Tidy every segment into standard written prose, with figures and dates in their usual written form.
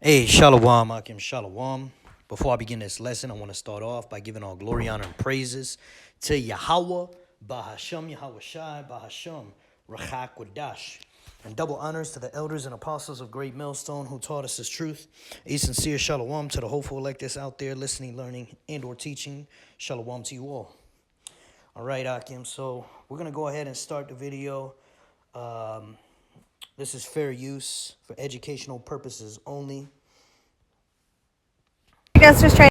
Hey, Shalom, Akim Shalom. Before I begin this lesson, I want to start off by giving all glory, honor, and praises to Yahweh, Bahasham Yahweh Shai, Bahasham, Rachak Wadash. And double honors to the elders and apostles of Great Millstone who taught us this truth. A sincere shalom to the hopeful electors out there listening, learning, and or teaching. Shalom to you all. All right, Akim, so we're going to go ahead and start the video. This is fair use for educational purposes only. Just trying.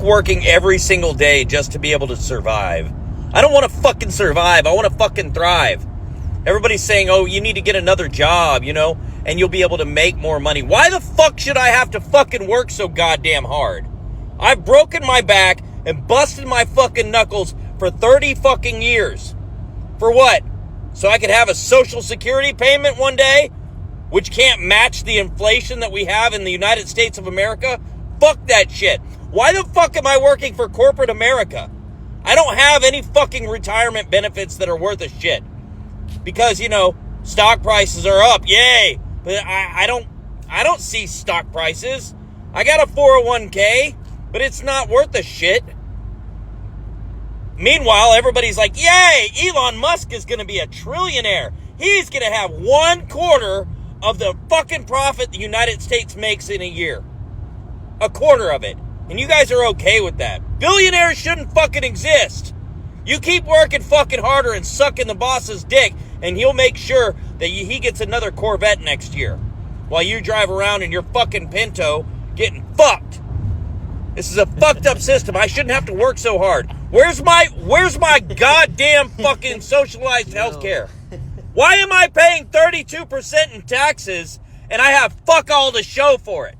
Working every single day just to be able to survive. I don't want to fucking survive. I want to fucking thrive. Everybody's saying, oh, you need to get another job, and you'll be able to make more money. Why the fuck should I have to fucking work so goddamn hard? I've broken my back and busted my fucking knuckles for 30 fucking years. For what? So I could have a social security payment one day, which can't match the inflation that we have in the United States of America? Fuck that shit. Why the fuck am I working for corporate America? I don't have any fucking retirement benefits that are worth a shit. Because, stock prices are up. Yay. But I don't see stock prices. I got a 401k, but it's not worth a shit. Meanwhile, everybody's like, yay, Elon Musk is going to be a trillionaire. He's going to have 1/4 of the fucking profit the United States makes in a year. 1/4 of it. And you guys are okay with that. Billionaires shouldn't fucking exist. You keep working fucking harder and sucking the boss's dick, and he'll make sure that he gets another Corvette next year. While you drive around in your fucking Pinto getting fucked. This is a fucked up system. I shouldn't have to work so hard. Where's my goddamn fucking socialized health care? Why am I paying 32% in taxes and I have fuck all to show for it?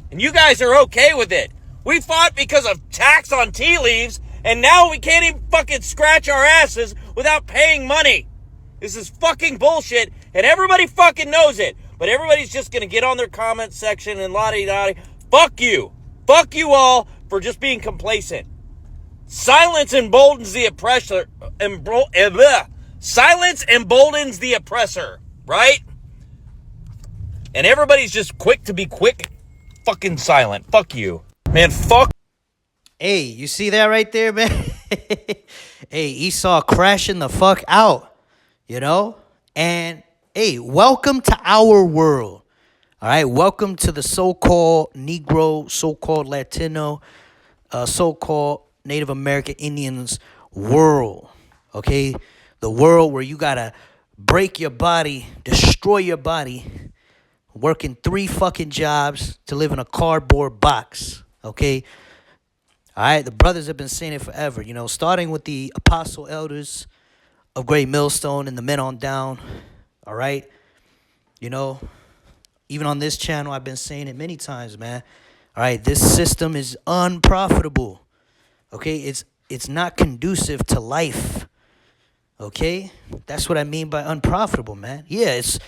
And you guys are okay with it. We fought because of tax on tea leaves, and now we can't even fucking scratch our asses without paying money. This is fucking bullshit, and everybody fucking knows it. But everybody's just gonna get on their comment section and la-di-da-di. Fuck you. Fuck you all for just being complacent. Silence emboldens the oppressor. Silence emboldens the oppressor, right? And everybody's just quick to be quick. Fucking silent. Fuck you. Man, fuck. Hey, you see that right there, man? Hey, Esau crashing the fuck out, And, hey, welcome to our world. All right, welcome to the so-called Negro, so-called Latino, so-called Native American Indians world, okay? The world where you gotta break your body, destroy your body, working 3 fucking jobs to live in a cardboard box, okay? All right, the brothers have been saying it forever, starting with the apostle elders of Great Millstone and the men on down, all right? Even on this channel, I've been saying it many times, man. All right, this system is unprofitable. Okay, it's not conducive to life. Okay, that's what I mean by unprofitable, man. Yeah, it's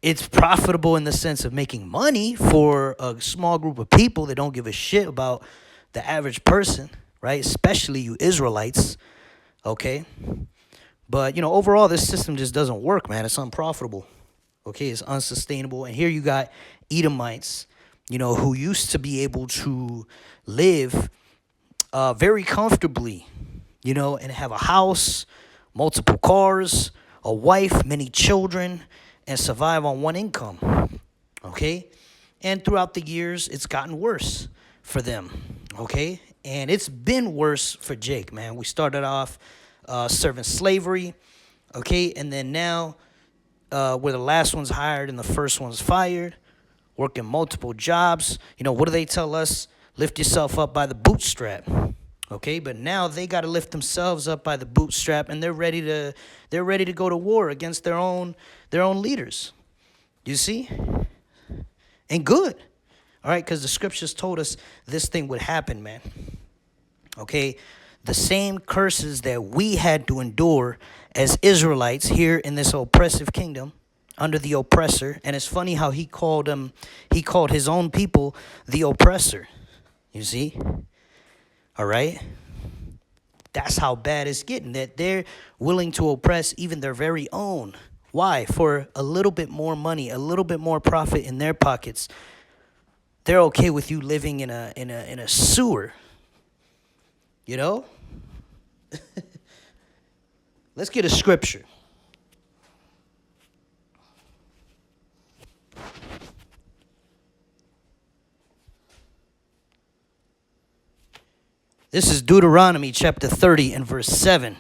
it's profitable in the sense of making money for a small group of people that don't give a shit about the average person, right? Especially you Israelites. Okay, but overall, this system just doesn't work, man. It's unprofitable. Okay, it's unsustainable. And here you got Edomites, who used to be able to live very comfortably, and have a house, multiple cars, a wife, many children, and survive on one income. Okay? And throughout the years, it's gotten worse for them. Okay? And it's been worse for Jake, man. We started off serving slavery. Okay? And then now we're the last ones hired and the first ones fired, working multiple jobs. What do they tell us? Lift yourself up by the bootstrap. Okay, but now they got to lift themselves up by the bootstrap, and they're ready to go to war against their own leaders. You see? And good. All right, because the scriptures told us this thing would happen, man. Okay, the same curses that we had to endure as Israelites here in this oppressive kingdom under the oppressor. And it's funny how he called his own people the oppressor. You see? All right? That's how bad it's getting, that they're willing to oppress even their very own. Why? For a little bit more money, a little bit more profit in their pockets. They're okay with you living in a sewer. You know? Let's get a scripture. This is Deuteronomy chapter 30 and verse 7.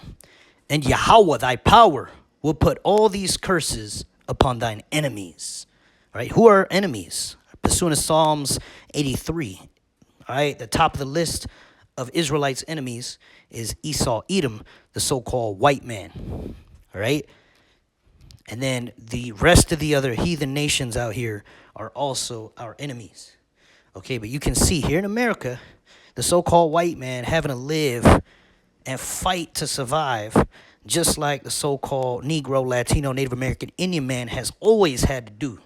And Yahweh thy power will put all these curses upon thine enemies. All right, who are enemies? Pursuant to Psalms 83. All right, the top of the list of Israelites' enemies is Esau, Edom, the so-called white man. All right, and then the rest of the other heathen nations out here are also our enemies. Okay, but you can see here in America, the so-called white man having to live and fight to survive, just like the so-called Negro, Latino, Native American, Indian man has always had to do.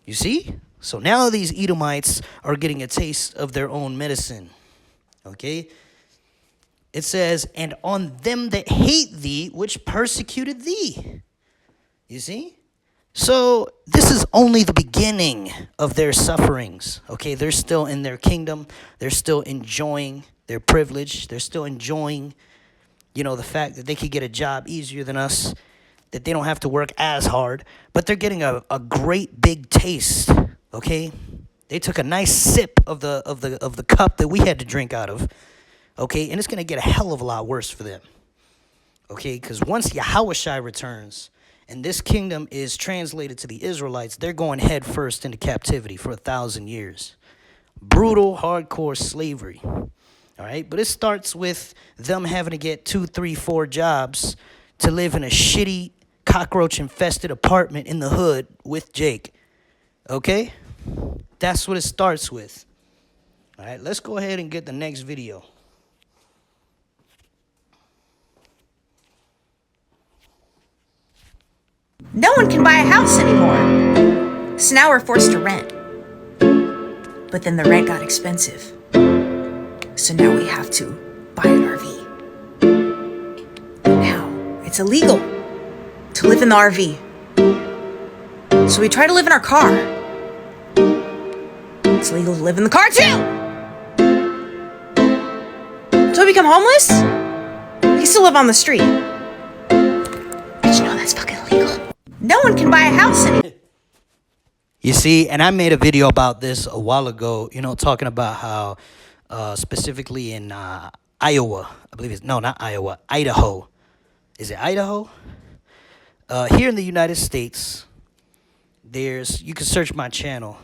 You see? So now these Edomites are getting a taste of their own medicine. Okay? It says, and on them that hate thee, which persecuted thee. You see? So this is only the beginning of their sufferings. Okay? They're still in their kingdom. They're still enjoying their privilege. They're still enjoying, the fact that they could get a job easier than us, that they don't have to work as hard, but they're getting a great big taste. Okay? They took a nice sip of the cup that we had to drink out of. Okay? And it's going to get a hell of a lot worse for them. Okay? Because once Yahushua returns and this kingdom is translated to the Israelites, they're going head first into captivity for 1,000 years. Brutal, hardcore slavery. All right? But it starts with them having to get 2, 3, 4 jobs to live in a shitty, cockroach-infested apartment in the hood with Jake. Okay? That's what it starts with. All right, let's go ahead and get the next video. No one can buy a house anymore. So now we're forced to rent. But then the rent got expensive. So now we have to buy an RV. Now it's illegal to live in the RV. So we try to live in our car. It's legal to live in the car too! So we become homeless? We still live on the street. But you know that's fucking illegal. No one can buy a house anymore. You see, and I made a video about this a while ago, talking about how specifically in Iowa, I believe it's, no, not Iowa, Idaho. Is it Idaho? Here in the United States, you can search my channel,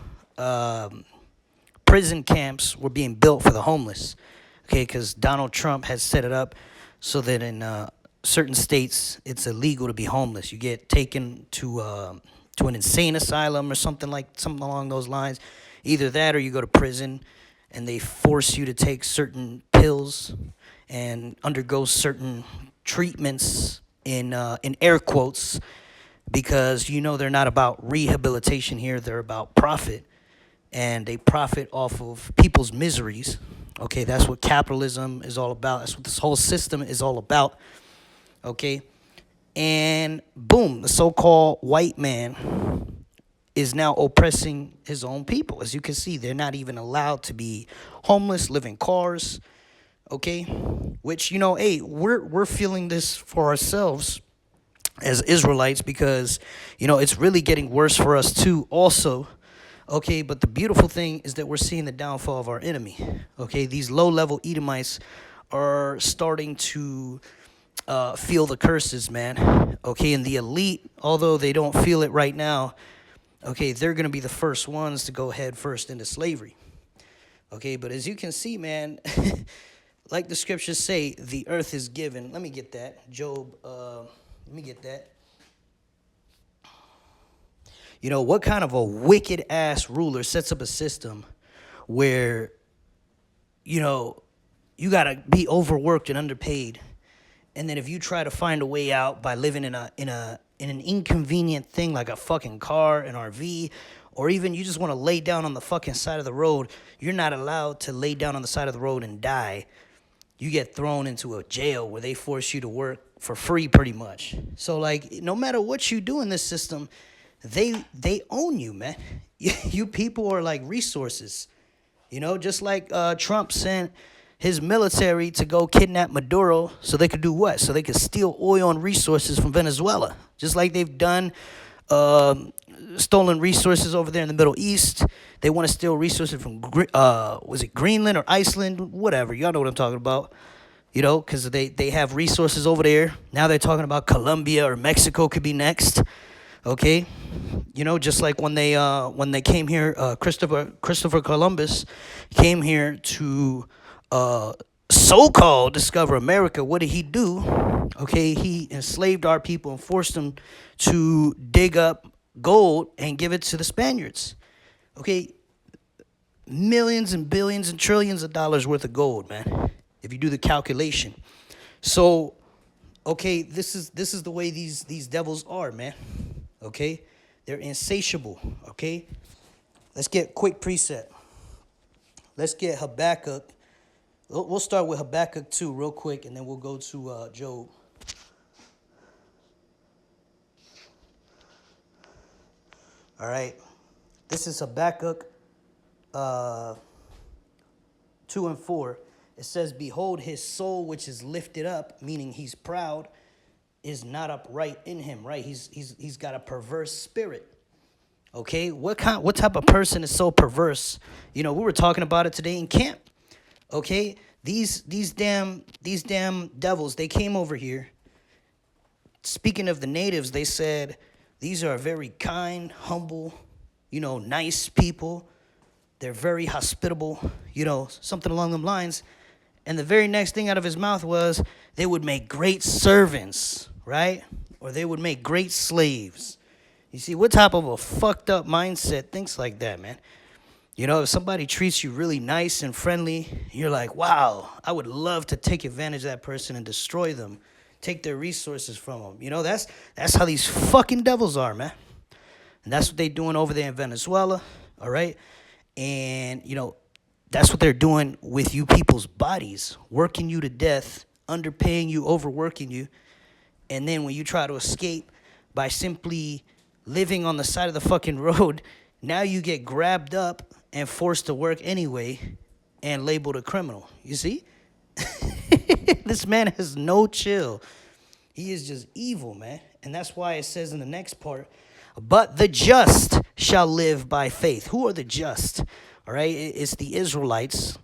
prison camps were being built for the homeless, okay, because Donald Trump has set it up so that in certain states it's illegal to be homeless. You get taken to an insane asylum or something along those lines. Either that or you go to prison and they force you to take certain pills and undergo certain treatments in air quotes, because they're not about rehabilitation here, they're about profit. And they profit off of people's miseries. Okay, that's what capitalism is all about. That's what this whole system is all about. Okay, and boom, the so-called white man is now oppressing his own people. As you can see, they're not even allowed to be homeless, live in cars. Okay, which hey, we're feeling this for ourselves as Israelites, because it's really getting worse for us too also. Okay, but the beautiful thing is that we're seeing the downfall of our enemy. Okay, these low-level Edomites are starting to feel the curses, man. Okay, and the elite, although they don't feel it right now, okay, they're going to be the first ones to go head first into slavery. Okay, but as you can see, man, like the scriptures say, the earth is given. Let me get that. Job, let me get that. What kind of a wicked ass ruler sets up a system where, you got to be overworked and underpaid. And then if you try to find a way out by living in an inconvenient thing like a fucking car, an RV, or even you just want to lay down on the fucking side of the road, you're not allowed to lay down on the side of the road and die. you get thrown into a jail where they force you to work for free pretty much. So like no matter what you do in this system, they own you, man. You people are like resources. You know, just like Trump sent his military to go kidnap Maduro so they could do what? So they could steal oil and resources from Venezuela. Just like they've done stolen resources over there in the Middle East. They want to steal resources from, was it Greenland or Iceland? Whatever. Y'all know what I'm talking about. You know, because they have resources over there. Now they're talking about Colombia or Mexico could be next. Okay, you know, just like when they came here, Christopher Columbus came here to so-called discover America. What did he do? Okay, he enslaved our people and forced them to dig up gold and give it to the Spaniards. Okay, millions and billions and trillions of dollars worth of gold, man, if you do the calculation. So, okay, this is the way these devils are, man. Okay, they're insatiable. Okay, let's get quick preset. Let's get Habakkuk. We'll start with Habakkuk 2 real quick, and then we'll go to Job. All right, this is Habakkuk 2 and 4. It says, "Behold, his soul which is lifted up," meaning he's proud, "is not upright in him," right? He's got a perverse spirit. Okay, what type of person is so perverse? You know, we were talking about it today in camp. Okay, these damn devils, they came over here. Speaking of the natives, they said these are very kind, humble, you know, nice people. They're very hospitable, you know, something along them lines. And the very next thing out of his mouth was they would make great servants, right? Or they would make great slaves. You see, what type of a fucked up mindset thinks like that, man? You know, if somebody treats you really nice and friendly, you're like, wow, I would love to take advantage of that person and destroy them, take their resources from them. You know, that's how these fucking devils are, man. And that's what they're doing over there in Venezuela, all right? And, you know, that's what they're doing with you people's bodies, working you to death, underpaying you, overworking you. And then when you try to escape by simply living on the side of the fucking road, now you get grabbed up and forced to work anyway and labeled a criminal. You see? This man has no chill. He is just evil, man. And that's why it says in the next part, "But the just shall live by faith." Who are the just? All right, it's the Israelites,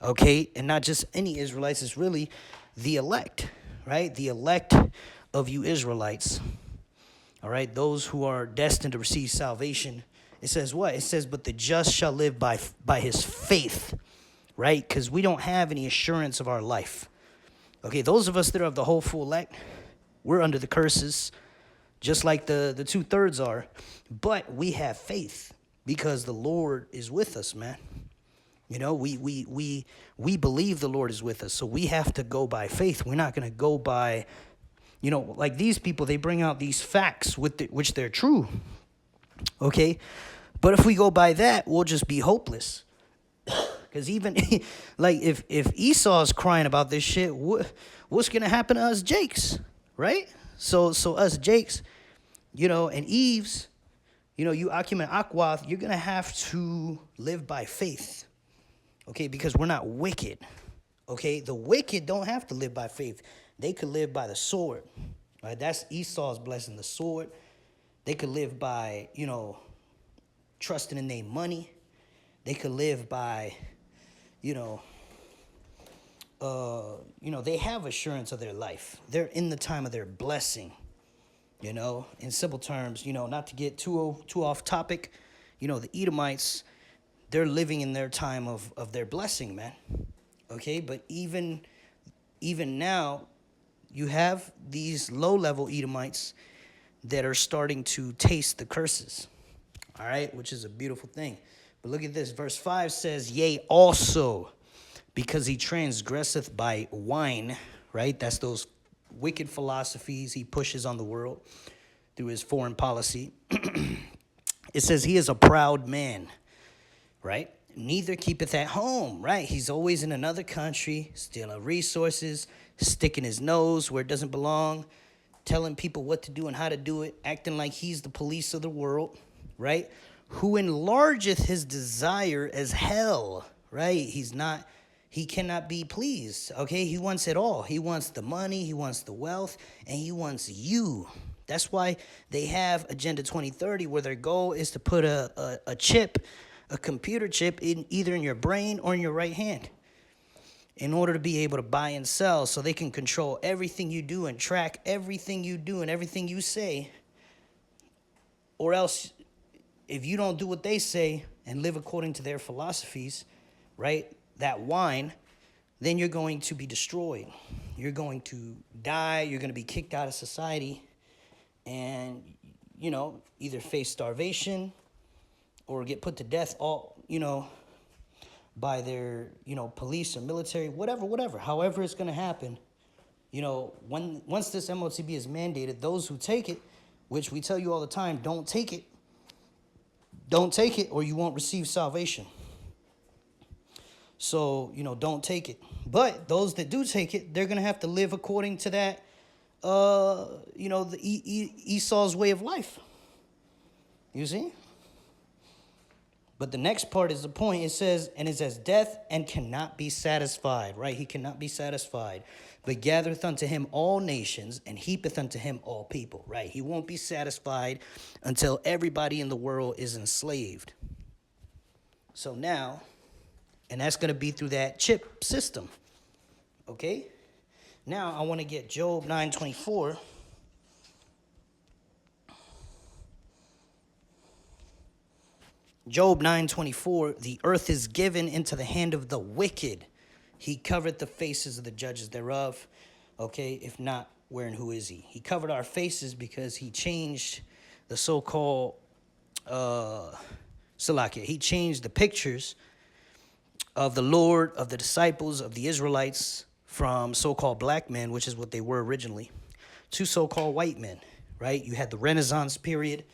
okay? And not just any Israelites, it's really the elect, right? The elect of you Israelites, all right? Those who are destined to receive salvation. It says what? It says, "But the just shall live by his faith," right? Because we don't have any assurance of our life. Okay, those of us that are of the whole full elect, we're under the curses, just like the 2/3 are. But we have faith because the Lord is with us, man. You know, we believe the Lord is with us, so we have to go by faith. We're not going to go by, you know, like these people, they bring out these facts which they're true. Okay, but if we go by that, we'll just be hopeless. Because even like if Esau's crying about this shit, what's gonna happen to us Jakes, right? So us Jakes, you know, and Eves, you know, you Akim and Akwath, you're gonna have to live by faith. Okay, because we're not wicked. Okay, the wicked don't have to live by faith. They could live by the sword. Right? That's Esau's blessing, the sword. They could live by, you know, trusting in their money. They could live by, you know, they have assurance of their life. They're in the time of their blessing, you know. In simple terms, you know, not to get too off topic, you know, the Edomites, they're living in their time of their blessing, man. Okay, but even now, you have these low-level Edomites that are starting to taste the curses, all right, which is a beautiful thing. But look at this. Verse 5 says, "Yea, also, because he transgresseth by wine," right? That's those wicked philosophies he pushes on the world through his foreign policy. It says he is a proud man, right? neither keepeth at home, right? He's always in another country, stealing resources, sticking his nose where it doesn't belong, telling people what to do and how to do it, acting like he's the police of the world, right? Who enlargeth his desire as hell, right? He cannot be pleased, okay? He wants it all. He wants the money, he wants the wealth, and he wants you. That's why they have Agenda 2030, where their goal is to put a chip, a computer chip, in either in your brain or in your right hand, in order to be able to buy and sell, so they can control everything you do and track everything you do and everything you say. Or else, if you don't do what they say and live according to their philosophies, right, that wine, then you're going to be destroyed. You're going to die. You're going to be kicked out of society and, either face starvation or get put to death, by their, police or military, whatever. However it's going to happen, once this MOTB is mandated, those who take it, which we tell you all the time, don't take it, or you won't receive salvation. So, don't take it. But those that do take it, they're going to have to live according to that, the Esau's way of life. You see? But the next part is the point. It says, and is as death and cannot be satisfied, right? He cannot be satisfied, but gathereth unto him all nations and heapeth unto him all people, right? He won't be satisfied until everybody in the world is enslaved. So now, and that's going to be through that chip system, okay? Now I want to get Job 9:24. Job 9:24, the earth is given into the hand of the wicked. He covered the faces of the judges thereof. Okay, if not, where and who is he? He covered our faces because he changed the so-called, Salakia. He changed the pictures of the Lord, of the disciples, of the Israelites from so-called black men, which is what they were originally, to so-called white men, right? You had the Renaissance period,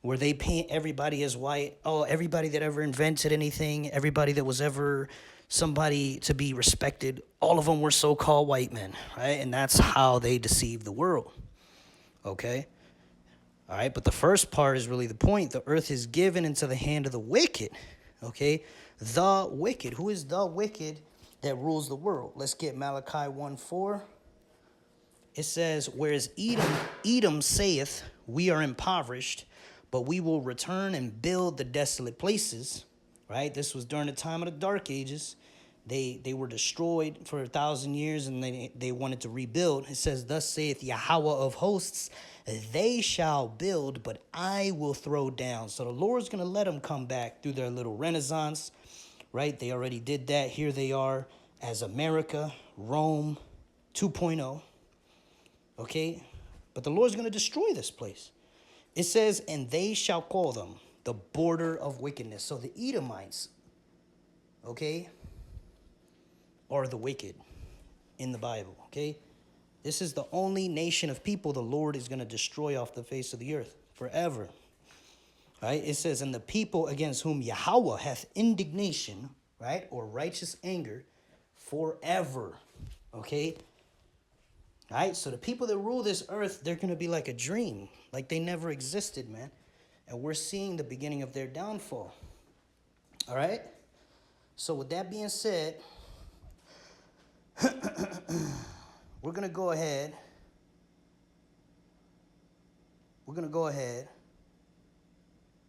where they paint everybody as white. Oh, everybody that ever invented anything, everybody that was ever somebody to be respected, all of them were so-called white men, right? And that's how they deceived the world, okay? All right, but the first part is really the point. The earth is given into the hand of the wicked, okay? The wicked. Who is the wicked that rules the world? Let's get Malachi 1:4. It says, whereas Edom saith, we are impoverished, but we will return and build the desolate places, right? This was during the time of the Dark Ages. They were destroyed for 1,000 years, and they wanted to rebuild. It says, thus saith Yahweh of hosts, they shall build, but I will throw down. So the Lord's going to let them come back through their little renaissance, right? They already did that. Here they are as America, Rome 2.0, okay? But the Lord's going to destroy this place. It says, and they shall call them the border of wickedness. So the Edomites, okay, are the wicked in the Bible, okay? This is the only nation of people the Lord is going to destroy off the face of the earth forever, right? It says, and the people against whom Yahweh hath indignation, right, or righteous anger forever, okay? All right, so the people that rule this earth, they're going to be like a dream, like they never existed, man. And we're seeing the beginning of their downfall. All right? So with that being said, we're going to go ahead.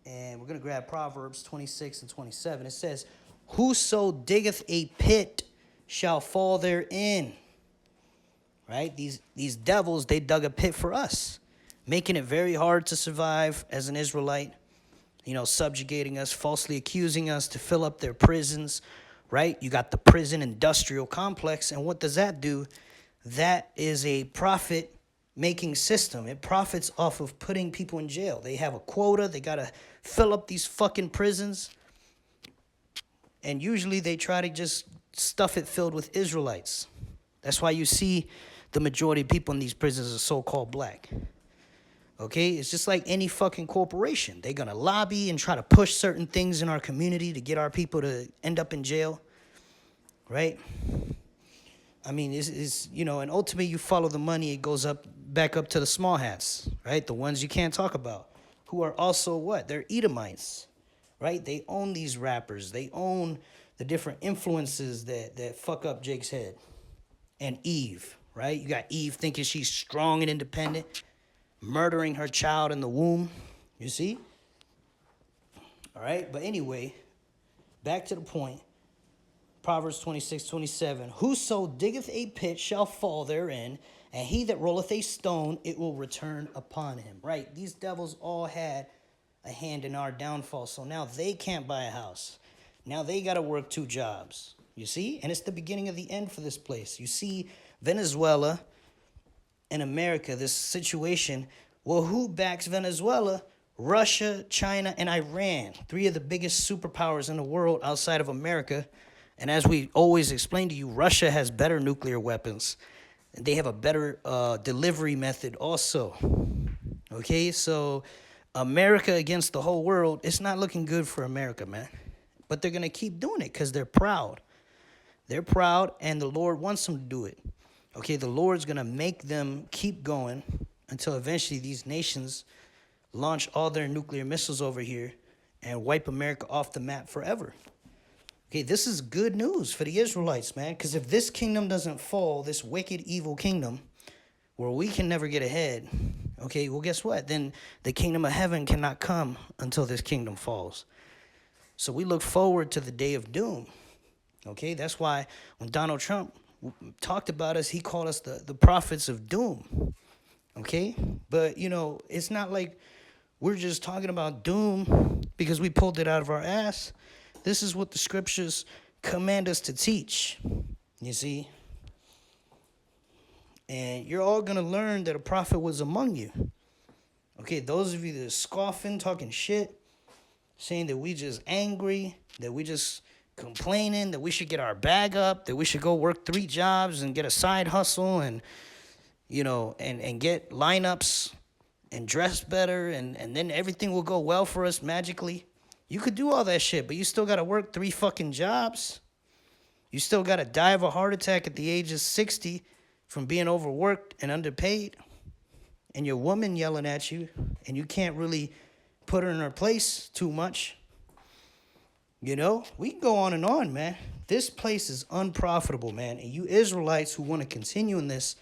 And we're going to grab Proverbs 26 and 27. It says, whoso diggeth a pit shall fall therein. Right? These devils, they dug a pit for us, making it very hard to survive as an Israelite, subjugating us, falsely accusing us to fill up their prisons, right? You got the prison industrial complex, and what does that do? That is a profit-making system. It profits off of putting people in jail. They have a quota. They got to fill up these fucking prisons, and usually they try to just stuff it filled with Israelites. That's why you see the majority of people in these prisons are so-called black. Okay, it's just like any fucking corporation. They're gonna lobby and try to push certain things in our community to get our people to end up in jail, right? I mean, it's and ultimately you follow the money, it goes back up to the small hats, right? The ones you can't talk about, who are also what? They're Edomites, right? They own these rappers. They own the different influences that fuck up Jake's head. And Eve, right? You got Eve thinking she's strong and independent, murdering her child in the womb. You see? All right, but anyway, back to the point. Proverbs 26:27. Whoso diggeth a pit shall fall therein, and he that rolleth a stone, it will return upon him. Right? These devils all had a hand in our downfall. So now they can't buy a house. Now they got to work 2 jobs. You see? And it's the beginning of the end for this place. You see Venezuela and America, this situation. Well, who backs Venezuela? Russia, China, and Iran. 3 of the biggest superpowers in the world outside of America. And as we always explain to you, Russia has better nuclear weapons. And they have a better delivery method also. Okay, so America against the whole world, it's not looking good for America, man. But they're going to keep doing it because they're proud. They're proud, and the Lord wants them to do it. Okay, the Lord's going to make them keep going until eventually these nations launch all their nuclear missiles over here and wipe America off the map forever. Okay, this is good news for the Israelites, man, because if this kingdom doesn't fall, this wicked, evil kingdom, where we can never get ahead, okay, well, guess what? Then the kingdom of heaven cannot come until this kingdom falls. So we look forward to the day of doom, okay? That's why when Donald Trump talked about us, he called us the prophets of doom, okay? But, it's not like we're just talking about doom because we pulled it out of our ass. This is what the scriptures command us to teach, you see? And you're all going to learn that a prophet was among you. Okay, those of you that are scoffing, talking shit, saying that we just angry, that we just complaining, that we should get our bag up, that we should go work 3 jobs and get a side hustle and, and get lineups and dress better and then everything will go well for us magically. You could do all that shit, but you still got to work 3 fucking jobs. You still got to die of a heart attack at the age of 60 from being overworked and underpaid. And your woman yelling at you, and you can't really put her in her place too much. We can go on and on, man. This place is unprofitable, man. And you Israelites who want to continue in this,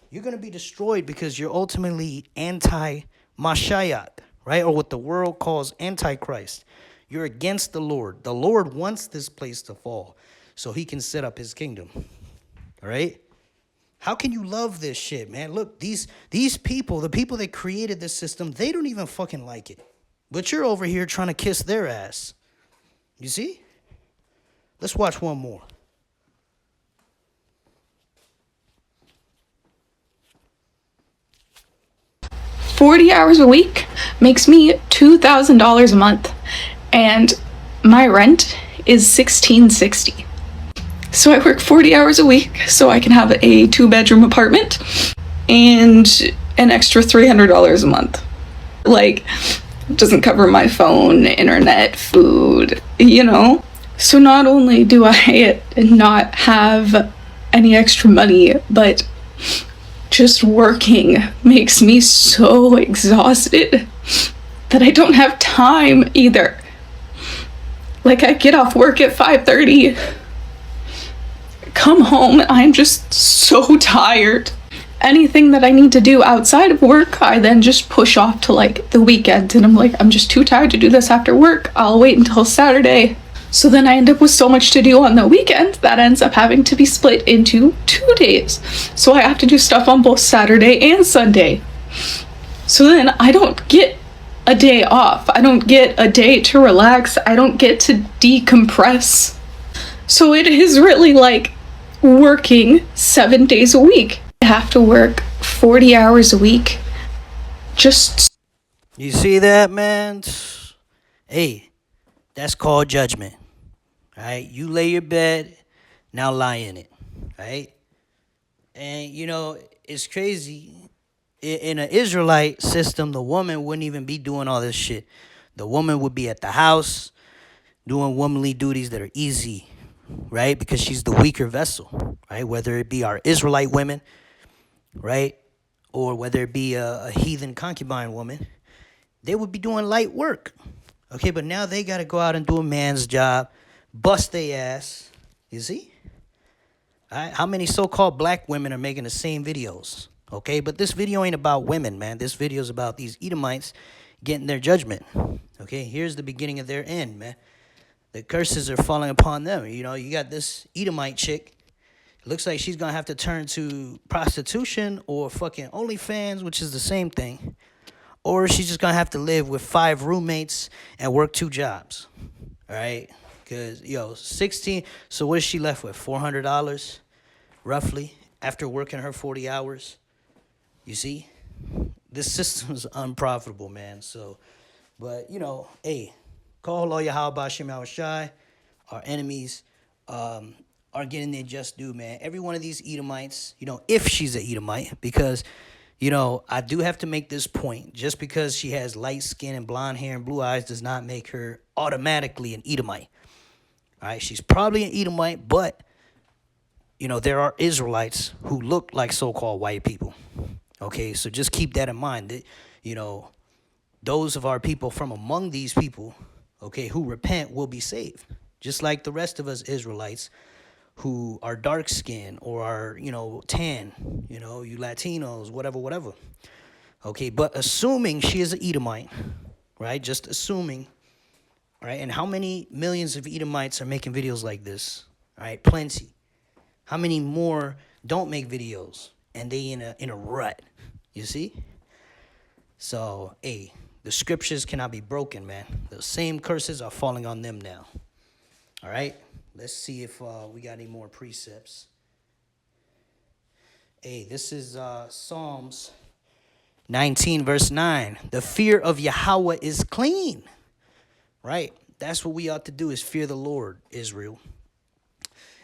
you're going to be destroyed because you're ultimately anti-Mashiach, right? Or what the world calls Antichrist. You're against the Lord. The Lord wants this place to fall so he can set up his kingdom. All right? How can you love this shit, man? Look, these people, the people that created this system, they don't even fucking like it. But you're over here trying to kiss their ass. You see? Let's watch one more. $40 hours a week makes me $2,000 a month, and my rent is $1,660. So I work 40 hours a week so I can have a 2-bedroom apartment and an extra $300 a month. Like, it doesn't cover my phone, internet, food, So not only do I not have any extra money, but just working makes me so exhausted that I don't have time either. Like, I get off work at 5:30, come home, and I'm just so tired. Anything that I need to do outside of work, I then just push off to the weekend, and I'm just too tired to do this after work. I'll wait until Saturday. So then I end up with so much to do on the weekend that ends up having to be split into 2 days. So I have to do stuff on both Saturday and Sunday. So then I don't get a day off. I don't get a day to relax. I don't get to decompress. So it is really like working 7 days a week. I have to work 40 hours a week. You see that, man? Hey, that's called judgment. All right? You lay your bed, now lie in it. Right? And, it's crazy. in an Israelite system, the woman wouldn't even be doing all this shit. The woman would be at the house doing womanly duties that are easy, right? Because she's the weaker vessel, right? Whether it be our Israelite women, right? Or whether it be a heathen concubine woman, they would be doing light work. Okay, but now they got to go out and do a man's job, bust their ass. You see? All right? How many so-called black women are making the same videos? Okay, but this video ain't about women, man. This video is about these Edomites getting their judgment. Okay, here's the beginning of their end, man. The curses are falling upon them. You know, you got this Edomite chick. It looks like she's going to have to turn to prostitution or fucking OnlyFans, which is the same thing. Or she's just going to have to live with 5 roommates and work 2 jobs. All right? Because, 16. So what is she left with? $400 roughly after working her 40 hours? You see? This system's unprofitable, man. So, but, hey, call Allah Yahweh Shem Shai. Our enemies are getting their just due, man. Every one of these Edomites, if she's an Edomite, because, I do have to make this point. Just because she has light skin and blonde hair and blue eyes does not make her automatically an Edomite. All right, she's probably an Edomite, but, there are Israelites who look like so-called white people. Okay, so just keep that in mind. That, those of our people from among these people, okay, who repent will be saved. Just like the rest of us Israelites who are dark skinned or are, tan, you Latinos, whatever. Okay, but assuming she is an Edomite, right? Just assuming, right? And how many millions of Edomites are making videos like this? All right, plenty. How many more don't make videos and they in a rut? You see? So, hey, the scriptures cannot be broken, man. The same curses are falling on them now. All right? Let's see if we got any more precepts. Hey, this is Psalms 19, verse 9. The fear of Yahweh is clean. Right? That's what we ought to do, is fear the Lord, Israel.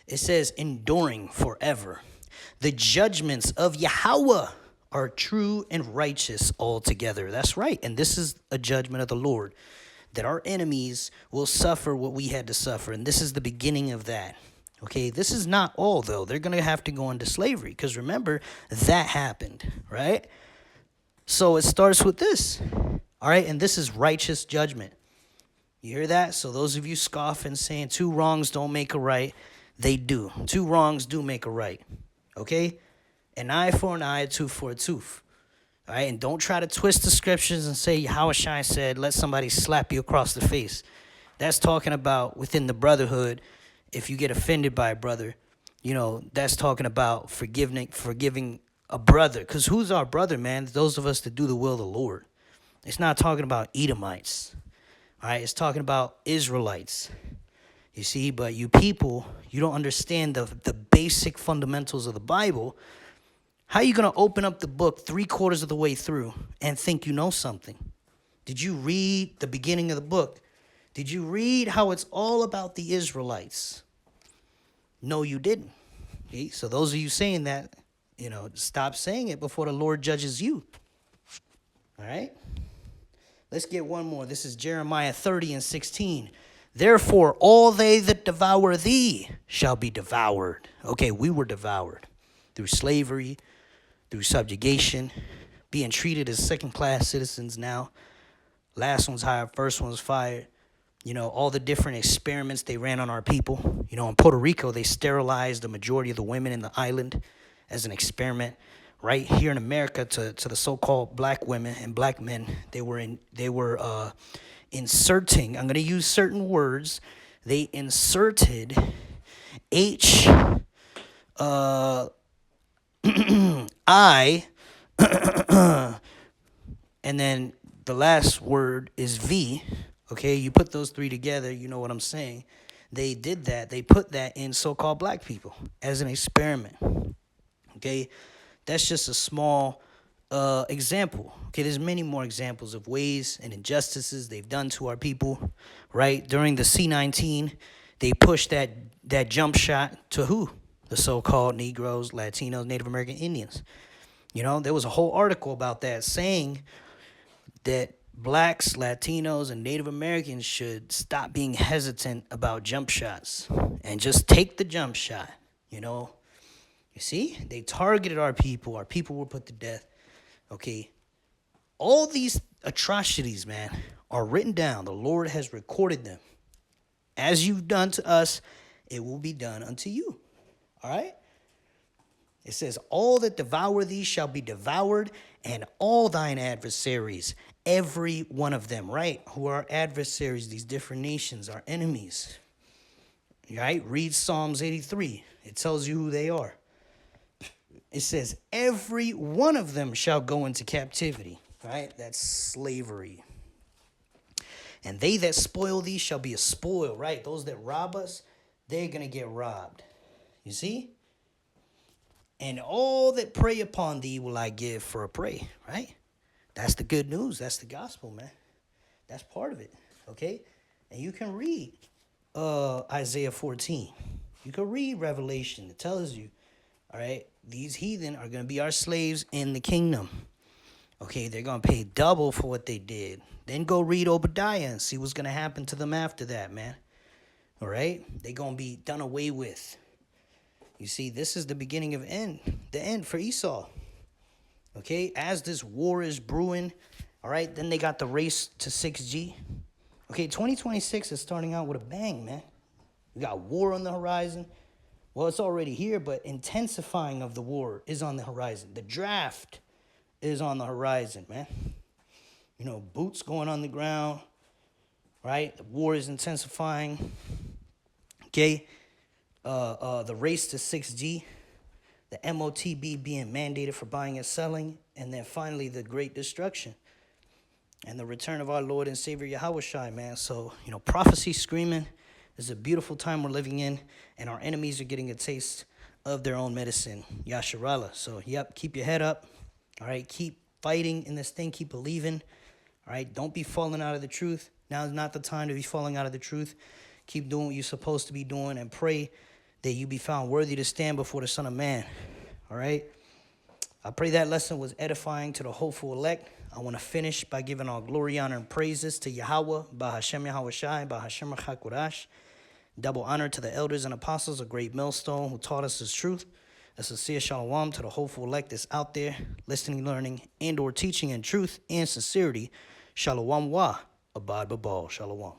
It says, enduring forever. The judgments of Yahweh are true and righteous altogether. That's right. And this is a judgment of the Lord, that our enemies will suffer what we had to suffer. And this is the beginning of that. Okay, this is not all, though. They're going to have to go into slavery, because remember, that happened, right? So it starts with this, all right? And this is righteous judgment. You hear that? So those of you scoffing, saying 2 wrongs don't make a right, they do. 2 wrongs do make a right, okay? An eye for an eye, a tooth for a tooth. All right, and don't try to twist the scriptures and say how Shai said, let somebody slap you across the face. That's talking about within the brotherhood. If you get offended by a brother, that's talking about forgiving a brother. Because who's our brother, man? Those of us that do the will of the Lord. It's not talking about Edomites. All right, it's talking about Israelites. You see, but you people, you don't understand the basic fundamentals of the Bible. How are you going to open up the book 3/4 of the way through and think you know something? Did you read the beginning of the book? Did you read how it's all about the Israelites? No, you didn't. Okay? So those of you saying that, stop saying it before the Lord judges you. All right? Let's get one more. This is Jeremiah 30 and 16. Therefore, all they that devour thee shall be devoured. Okay, we were devoured through slavery, through subjugation, being treated as second-class citizens now. Last one's hired, first one's fired. All the different experiments they ran on our people. In Puerto Rico, they sterilized the majority of the women in the island as an experiment. Right here in America, to the so-called black women and black men, they were inserting, I'm going to use certain words, they inserted I, and then the last word is V. Okay, you put those 3 together, you know what I'm saying. They did that. They put that in so-called black people as an experiment. Okay, that's just a small example. Okay, there's many more examples of ways and injustices they've done to our people. Right, during the C-19, they pushed that jump shot to who? The so-called Negroes, Latinos, Native American Indians. You know, there was a whole article about that saying that blacks, Latinos, and Native Americans should stop being hesitant about jump shots and just take the jump shot. You know, you see, they targeted our people. Our people were put to death. Okay. All these atrocities, man, are written down. The Lord has recorded them. As you've done to us, it will be done unto you. All right? It says, all that devour thee shall be devoured, and all thine adversaries, every one of them, right? Who are adversaries, these different nations, our enemies. Right? Read Psalms 83. It tells you who they are. It says, every one of them shall go into captivity. Right? That's slavery. And they that spoil thee shall be a spoil, right? Those that rob us, they're going to get robbed. You see? And all that prey upon thee will I give for a prey, right? That's the good news. That's the gospel, man. That's part of it, okay? And you can read Isaiah 14. You can read Revelation. It tells you, all right, these heathen are going to be our slaves in the kingdom. Okay, they're going to pay double for what they did. Then go read Obadiah and see what's going to happen to them after that, man. All right? They're going to be done away with. You see, this is the beginning of the end for Esau. Okay, as this war is brewing, all right, then they got the race to 6G. Okay, 2026 is starting out with a bang, man. We got war on the horizon. Well, it's already here, but intensifying of the war is on the horizon. The draft is on the horizon, man. You know, boots going on the ground, right? The war is intensifying. Okay, the race to 6G, the MOTB being mandated for buying and selling, and then finally the great destruction and the return of our Lord and Savior Yahushua, man. So, you know, prophecy screaming. It's a beautiful time we're living in, and our enemies are getting a taste of their own medicine, Yasharallah. So, yep, keep your head up. All right, keep fighting in this thing. Keep believing. All right, don't be falling out of the truth. Now is not the time to be falling out of the truth. Keep doing what you're supposed to be doing and pray that you be found worthy to stand before the Son of Man. All right? I pray that lesson was edifying to the hopeful elect. I want to finish by giving all glory, honor, and praises to Yahweh, Bahashem Yahushai, Bahashem HaKodash. Double honor to the elders and apostles, a great millstone who taught us his truth. A sincere shalom to the hopeful elect that's out there listening, learning, and or teaching in truth and sincerity. Shalom wa, abad babal. Shalom.